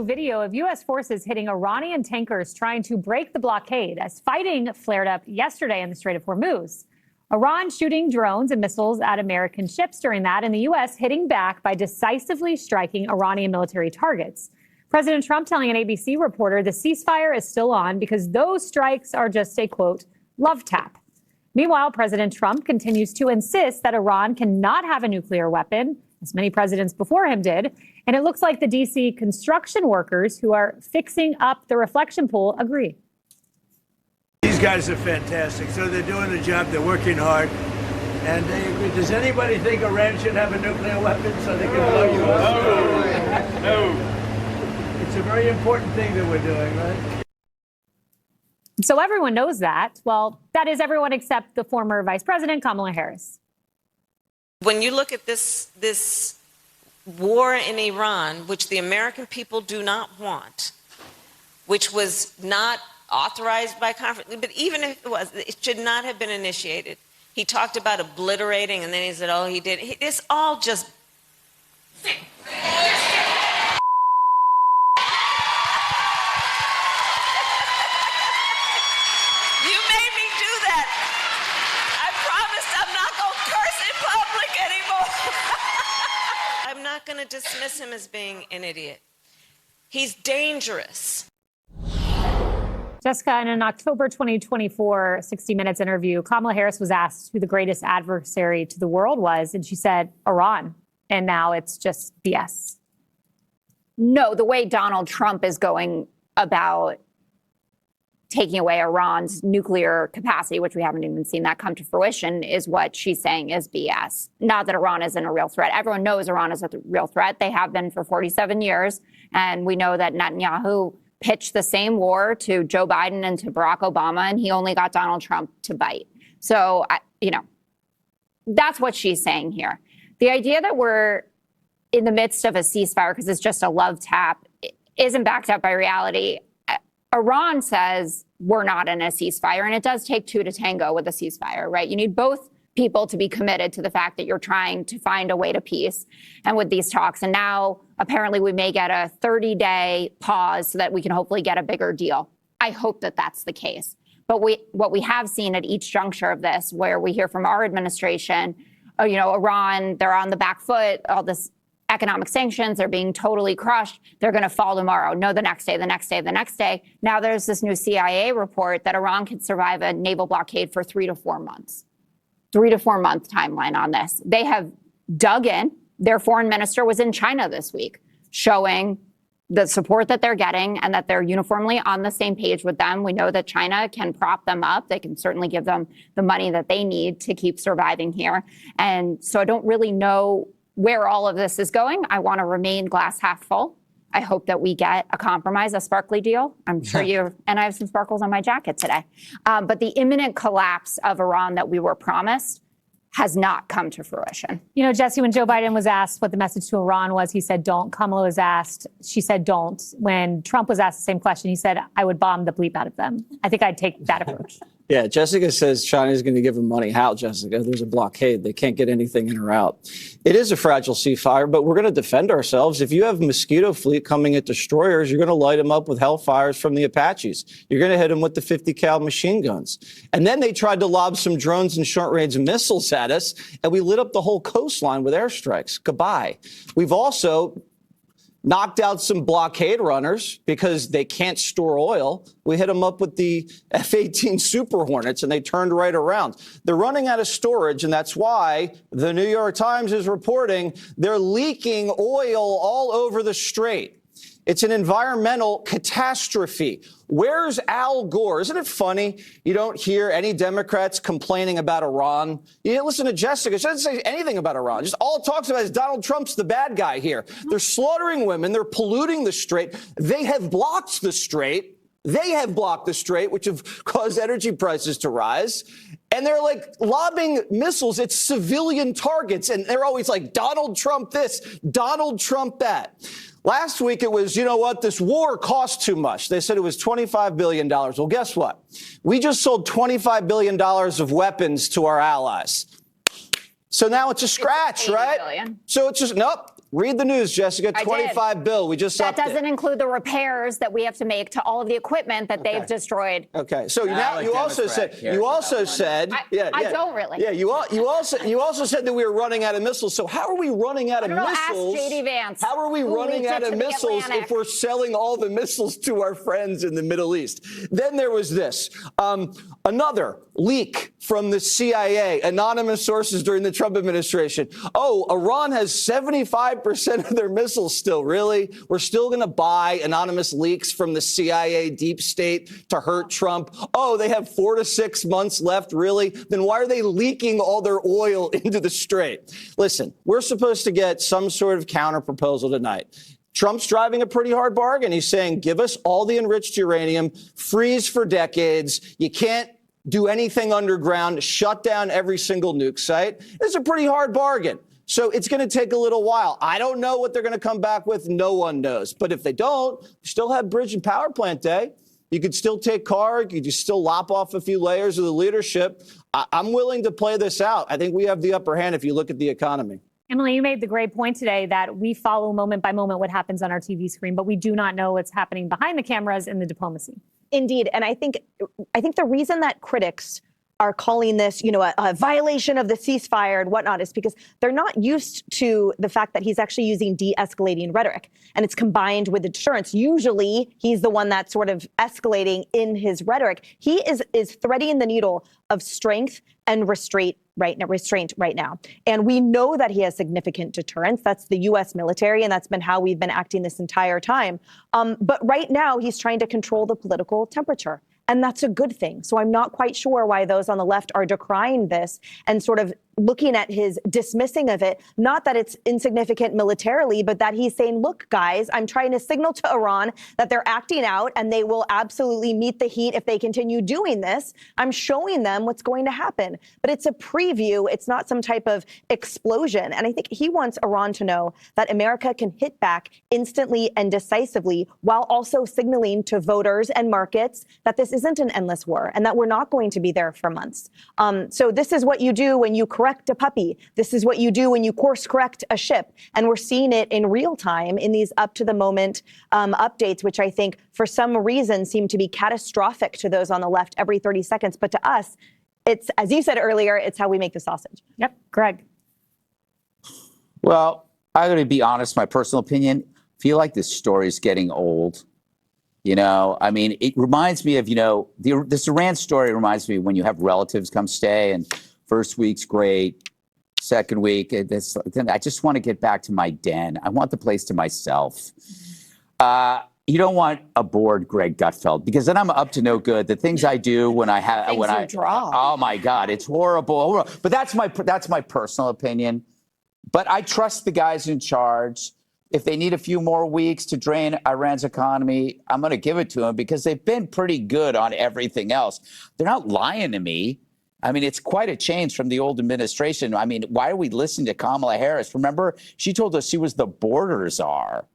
new video of U.S. forces hitting Iranian tankers trying to break the blockade as fighting flared up yesterday in the Strait of Hormuz. Iran shooting drones and missiles at American ships during that, and the U.S. hitting back by decisively striking Iranian military targets. President Trump telling an ABC reporter the ceasefire is still on because those strikes are just a, quote, love tap. Meanwhile, President Trump continues to insist that Iran cannot have a nuclear weapon, as many presidents before him did. And it looks like the D.C. construction workers who are fixing up the reflection pool agree. These guys are fantastic. So they're doing the job. They're working hard. And they agree. Does anybody think Iran should have a nuclear weapon so they can blow you up? No. It's a very important thing that we're doing, right? So everyone knows that. Well, that is everyone except the former Vice President, Kamala Harris. When you look at this war in Iran, which the American people do not want, which was not authorized by conference, but even if it was, it should not have been initiated. He talked about obliterating, and then he said, oh, he did. It's all just... I'm not going to dismiss him as being an idiot. He's dangerous. Jessica, in an October 2024 60 Minutes interview, Kamala Harris was asked who the greatest adversary to the world was, and she said Iran. And now it's just BS. No, the way Donald Trump is going about taking away Iran's nuclear capacity, which we haven't even seen that come to fruition, is what she's saying is BS. Not that Iran isn't a real threat. Everyone knows Iran is a real threat. They have been for 47 years. And we know that Netanyahu pitched the same war to Joe Biden and to Barack Obama, and he only got Donald Trump to bite. So, that's what she's saying here. The idea that we're in the midst of a ceasefire because it's just a love tap isn't backed up by reality. Iran says we're not in a ceasefire, and it does take two to tango with a ceasefire, right? You need both people to be committed to the fact that you're trying to find a way to peace and with these talks. And now apparently we may get a 30-day pause so that we can hopefully get a bigger deal. I hope that that's the case. But what we have seen at each juncture of this, where we hear from our administration, Iran, they're on the back foot, all this economic sanctions, they're being totally crushed. They're going to fall tomorrow. No, the next day, the next day, the next day. Now there's this new CIA report that Iran could survive a naval blockade for 3 to 4 months. 3 to 4 month timeline on this. They have dug in. Their foreign minister was in China this week, showing the support that they're getting and that they're uniformly on the same page with them. We know that China can prop them up. They can certainly give them the money that they need to keep surviving here. And so I don't really know where all of this is going. I want to remain glass half full. I hope that we get a compromise, a sparkly deal. I'm sure and I have some sparkles on my jacket today. But the imminent collapse of Iran that we were promised has not come to fruition. Jesse, when Joe Biden was asked what the message to Iran was, he said, don't. Kamala was asked, she said, don't. When Trump was asked the same question, he said, I would bomb the bleep out of them. I think I'd take that approach. Yeah, Jessica says China's going to give them money. How, Jessica? There's a blockade. They can't get anything in or out. It is a fragile ceasefire, but we're going to defend ourselves. If you have a mosquito fleet coming at destroyers, you're going to light them up with hellfires from the Apaches. You're going to hit them with the 50 cal machine guns. And then they tried to lob some drones and short-range missiles at us, and we lit up the whole coastline with airstrikes. Goodbye. We've also knocked out some blockade runners because they can't store oil. We hit them up with the F-18 Super Hornets, and they turned right around. They're running out of storage, and that's why the New York Times is reporting they're leaking oil all over the strait. It's an environmental catastrophe. Where's Al Gore? Isn't it funny? You don't hear any Democrats complaining about Iran. You listen to Jessica. She doesn't say anything about Iran. Just all it talks about is Donald Trump's the bad guy here. They're slaughtering women. They're polluting the strait. They have blocked the strait. Which have caused energy prices to rise. And they're like lobbing missiles at civilian targets. And they're always like, Donald Trump this, Donald Trump that. Last week it was, this war cost too much. They said it was $25 billion. Well, guess what? We just sold $25 billion of weapons to our allies. So now it's a scratch, right? Billion. So it's just, nope. Read the news, Jessica. $25 billion. We just that doesn't include the repairs that we have to make to all of the equipment that they've destroyed. Okay, so now you also said I don't really. Yeah, you also said that we were running out of missiles. So how are we running out of missiles? Ask JD Vance. How are we running out of missiles if we're selling all the missiles to our friends in the Middle East? Then there was this. Another leak from the CIA, anonymous sources during the Trump administration. Oh, Iran has 75% of their missiles still. Really? We're still going to buy anonymous leaks from the CIA deep state to hurt Trump? Oh, they have 4 to 6 months left. Really? Then why are they leaking all their oil into the Strait? Listen, we're supposed to get some sort of counter proposal tonight. Trump's driving a pretty hard bargain. He's saying, give us all the enriched uranium, freeze for decades. You can't do anything underground, shut down every single nuke site. It's a pretty hard bargain. So it's going to take a little while. I don't know what they're going to come back with. No one knows. But if they don't, you still have bridge and power plant day. You could still take Carr. You could still lop off a few layers of the leadership. I'm willing to play this out. I think we have the upper hand if you look at the economy. Emily, you made the great point today that we follow moment by moment what happens on our TV screen, but we do not know what's happening behind the cameras in the diplomacy. Indeed. And I think the reason that critics are calling this, a violation of the ceasefire and whatnot is because they're not used to the fact that he's actually using de-escalating rhetoric and it's combined with the deterrence. Usually he's the one that's sort of escalating in his rhetoric. He is threading the needle of strength and restraint right now. And we know that he has significant deterrence. That's the U.S. military, and that's been how we've been acting this entire time. But right now, he's trying to control the political temperature. And that's a good thing. So I'm not quite sure why those on the left are decrying this and sort of looking at his dismissing of it. Not that it's insignificant militarily, but that he's saying, look, guys, I'm trying to signal to Iran that they're acting out and they will absolutely meet the heat if they continue doing this. I'm showing them what's going to happen. But it's a preview. It's not some type of explosion. And I think he wants Iran to know that America can hit back instantly and decisively while also signaling to voters and markets that this isn't an endless war and that we're not going to be there for months. So this is what you do when you correct a puppy. This is what you do when you course correct a ship. And we're seeing it in real time in these up to the moment updates, which I think for some reason seem to be catastrophic to those on the left every 30 seconds. But to us, it's, as you said earlier, it's how we make the sausage. Yep. Greg. Well, I'm going to be honest, my personal opinion, I feel like this story is getting old. I mean, it reminds me of, this Iran story reminds me when you have relatives come stay and first week's great, second week, then I just want to get back to my den. I want the place to myself. You don't want a bored Greg Gutfeld because then I'm up to no good. The things I do when I draw. Oh my God, it's horrible. But that's my personal opinion. But I trust the guys in charge. If they need a few more weeks to drain Iran's economy, I'm going to give it to them because they've been pretty good on everything else. They're not lying to me. I mean, it's quite a change from the old administration. I mean, why are we listening to Kamala Harris? Remember, she told us she was the border czar.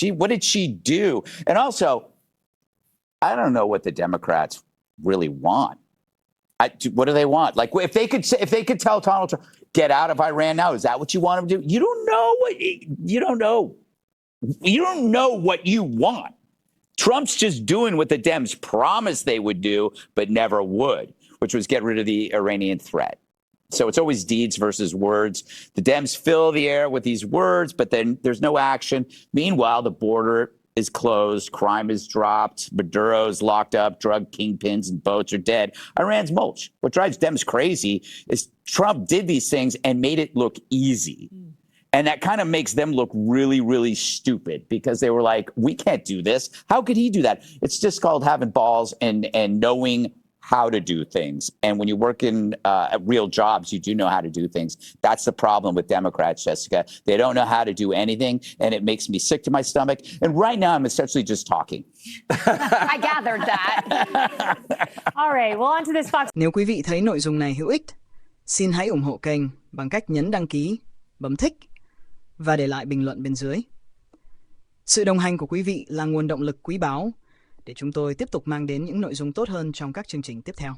What did she do? And also, I don't know what the Democrats really want. What do they want? Like, if they could tell Donald Trump, get out of Iran now, is that what you want him to do? You don't know what you want. Trump's just doing what the Dems promised they would do, but never would, which was get rid of the Iranian threat. So it's always deeds versus words. The Dems fill the air with these words, but then there's no action. Meanwhile, the border is closed, crime is dropped, Maduro's locked up, drug kingpins and boats are dead. Iran's mulch. What drives Dems crazy is Trump did these things and made it look easy. And that kind of makes them look really, really stupid because they were like, we can't do this. How could he do that? It's just called having balls and knowing how to do things. And when you work in real jobs, you do know how to do things. That's the problem with Democrats, Jessica. They don't know how to do anything, and it makes me sick to my stomach. And right now, I'm essentially just talking. I gathered that. All right, well, on to this Fox. Nếu quý vị thấy nội dung này hữu ích, xin hãy ủng hộ kênh bằng cách nhấn đăng ký, bấm thích và để lại bình luận bên dưới. Sự đồng hành của quý vị là nguồn động lực quý báu để chúng tôi tiếp tục mang đến những nội dung tốt hơn trong các chương trình tiếp theo.